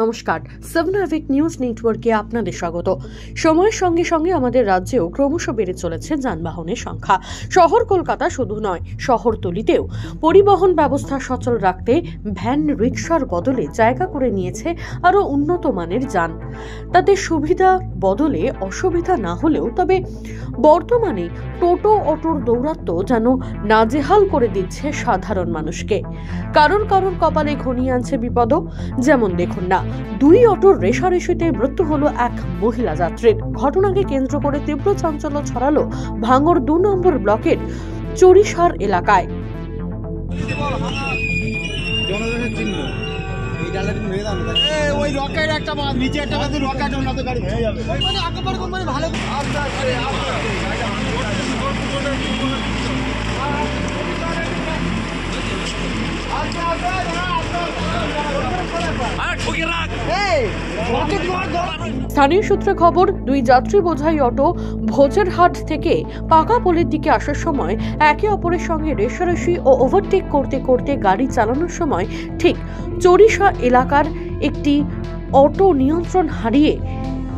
নমস্কার, 7 আভিক নিউজ নেটওয়ার্কে আপনাদের স্বাগত। সময়ের সঙ্গে সঙ্গে আমাদের রাজ্যেও ক্রমশ বেড়ে চলেছে যানবাহনের সংখ্যা। শহর কলকাতা শুধু নয়, শহরতলিতেও পরিবহন ব্যবস্থা সচল রাখতে ভ্যান রিকশার বদলে জায়গা করে নিয়েছে আরও উন্নত মানের যান। তাতে সুবিধা বদলে অসুবিধা না হলেও তবে বর্তমানে টোটো অটোর দৌরাত্ম্য যেন নাজেহাল করে দিচ্ছে সাধারণ মানুষকে। কারণ কপালে ঘনিয়ে আনছে বিপদও। যেমন দেখুন না, 2 অটোর রেশারেশিতে মৃত্যু হলো এক মহিলা যাত্রীর। ঘটনাকে কেন্দ্র করে তীব্র চাঞ্চল্য ছড়ালো ভাঙড় 2 নম্বর ব্লকের চরিসার এলাকায়। স্থানীয় সূত্রে খবর, 2 যাত্রী বোঝাই অটো ভোজেরহাট থেকে পাকাপোলের দিকে আসার সময় একে অপরের সঙ্গে রেশারেশি ও ওভারটেক করতে করতে গাড়ি চালানোর সময় ঠিক চরিসা এলাকার একটি অটো নিয়ন্ত্রণ হারিয়ে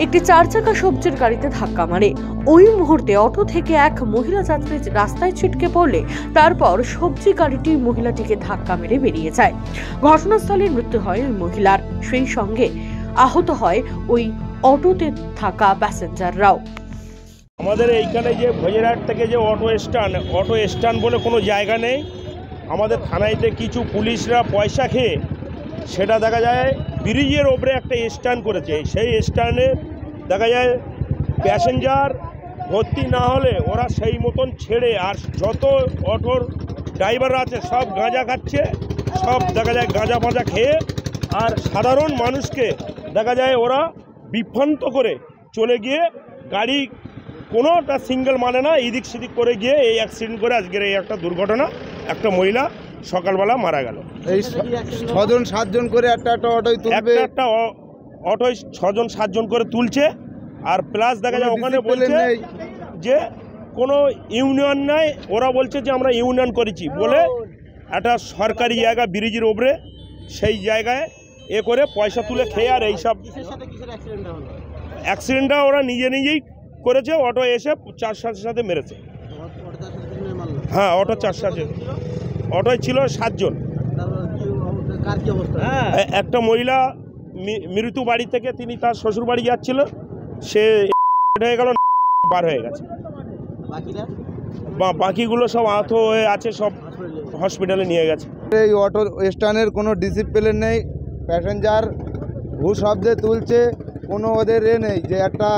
একটি 4 চাকা সবজির গাড়িতে ধাক্কা মারে। ওই মুহূর্তে অটো থেকে এক মহিলা যাত্রী রাস্তায় ছিটকে পড়লে তারপর সবজি গাড়িটি মহিলাটিকে ধাক্কা মেরে বেরিয়ে যায়। ঘটনাস্থলে মৃত্যু হয় ওই মহিলার, সেই সঙ্গে আহত হয় ওই অটোতে থাকা প্যাসেঞ্জাররাও। আমাদের এইখানে যে ভোজেরহাট থেকে যে অটো স্ট্যান্ড বলে কোনো জায়গা নেই। আমাদের থানাইতে কিছু পুলিশরা পয়সা খেয়ে সেটা দেখা যায় ব্রিজের ওপরে একটা স্ট্যান্ড করেছে। সেই স্ট্যান্ডে দেখা যায় প্যাসেঞ্জার ভর্তি না হলে ওরা সেই মতন ছেড়ে, আর যত অটোর ড্রাইভাররা আছে সব গাঁজা খাচ্ছে, সব দেখা যায় গাঁজা ফাঁজা খেয়ে, আর সাধারণ মানুষকে দেখা যায় ওরা বিভ্রান্ত করে চলে গিয়ে গাড়ি কোনোটা সিঙ্গেল মানে না, এদিক সেদিক করে গিয়ে এই অ্যাক্সিডেন্ট করে আজকের এই একটা দুর্ঘটনা। একটা মহিলা সকালবেলা মারা গেল। এই 6-7 করে একটা অটোয় তুলবে, একটা অটোয় 6-7 করে তুলছে। আর প্লাস দেখা যায় ওখানে বলছে যে কোনো ইউনিয়ন নাই, ওরা বলছে যে আমরা ইউনিয়ন করেছি বলে একটা সরকারি জায়গা ব্রিজের ওপরে সেই জায়গায় এ করে পয়সা তুলে খেয়ে, আর এইসব অ্যাক্সিডেন্টটা ওরা নিজেই করেছে। অটো এসে 4 সাথে মেরেছে। হ্যাঁ, অটো 4 সাথে, অটোয় ছিল 7 জন। একটা মহিলা মৃত্যু বাড়ি থেকে তিনি তার শ্বশুর বাড়ি যাচ্ছিল, সে হয়ে গেল, বার হয়ে গেছে। বাকিগুলো সব আহত হয়ে আছে, সব হসপিটালে নিয়ে গেছে। এই অটো স্ট্যান্ডের কোনো ডিসিপ্লিন নেই, প্যাসেঞ্জার ভূ শব্দে তুলছে, কোনো ওদের নেই যে একটা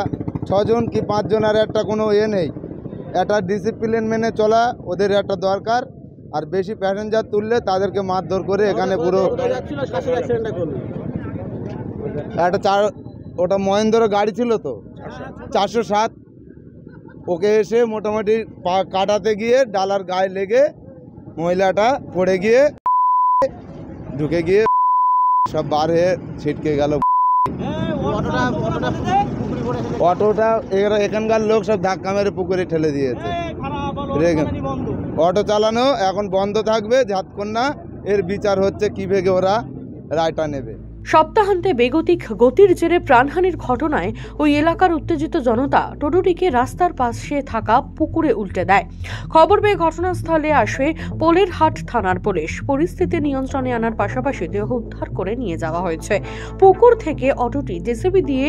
6 জন কি 5 জন আর একটা কোনো নেই। একটা ডিসিপ্লিন মেনে চলা ওদের একটা দরকার। আর বেশি প্যাসেঞ্জার তুললে তাদেরকে মারধর করে এখানে পুরো একটা ওটা মহেন্দ্র গাড়ি ছিল তো 407, ওকে এসে মোটামুটি কাটাতে গিয়ে ডালার গায়ে লেগে মহিলাটা পড়ে গিয়ে ঢুকে গিয়ে সব বার হয়ে ছিটকে গেল। অটোটা এখানকার লোক সব ধাক্কা মেরে পুকুরে ঠেলে দিয়েছে। অটো চালানো এখন বন্ধ থাকবে যতক্ষণ না এর বিচার হচ্ছে, কি ভেগে ওরা রায়টা নেবে। সপ্তাহান্তে বেগতিক গতির জেরে প্রাণহানির ঘটনায় ওই এলাকার উত্তেজিত জনতা টোটোটিকে রাস্তার পাশে থাকা পুকুরে উল্টে দেয়। খবর পেয়ে ঘটনাস্থলে আসে পোলেরহাট থানার পুলিশ। পরিস্থিতি নিয়ন্ত্রণে আনার পাশাপাশি দেহ উদ্ধার করে নিয়ে যাওয়া হয়েছে। পুকুর থেকে অটোটি জেসিবি দিয়ে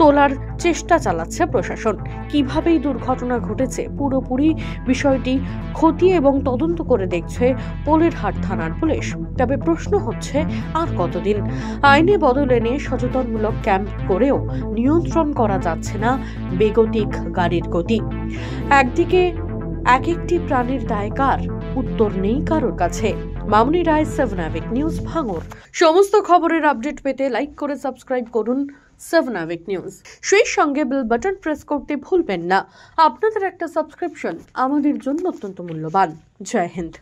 তোলার চেষ্টা চালাচ্ছে প্রশাসন। কিভাবে এই দুর্ঘটনা ঘটেছে পুরোপুরি বিষয়টি খতিয়ে এবং তদন্ত করে দেখছে পোলেরহাট থানার পুলিশ। তবে প্রশ্ন হচ্ছে, আর কতদিন? আইনে বদল এনে সচেতনমূলক ক্যাম্প করেও নিয়ন্ত্রণ করা যাচ্ছে না বেগতিক গাড়ির গতি। একদিকে এক একটি প্রাণের দায় কার? উত্তর নেই কারোর কাছে। মামনি রায়, 7 আভিক নিউজ, ভাঙড়। সমস্ত খবরের আপডেট পেতে লাইক করে সাবস্ক্রাইব করুন 7 আভিক নিউজ। সেই সঙ্গে বেল বাটন প্রেস করতে ভুলবেন না। আপনাদের একটা সাবস্ক্রিপশন আমাদের জন্য অত্যন্ত মূল্যবান। জয় হিন্দ।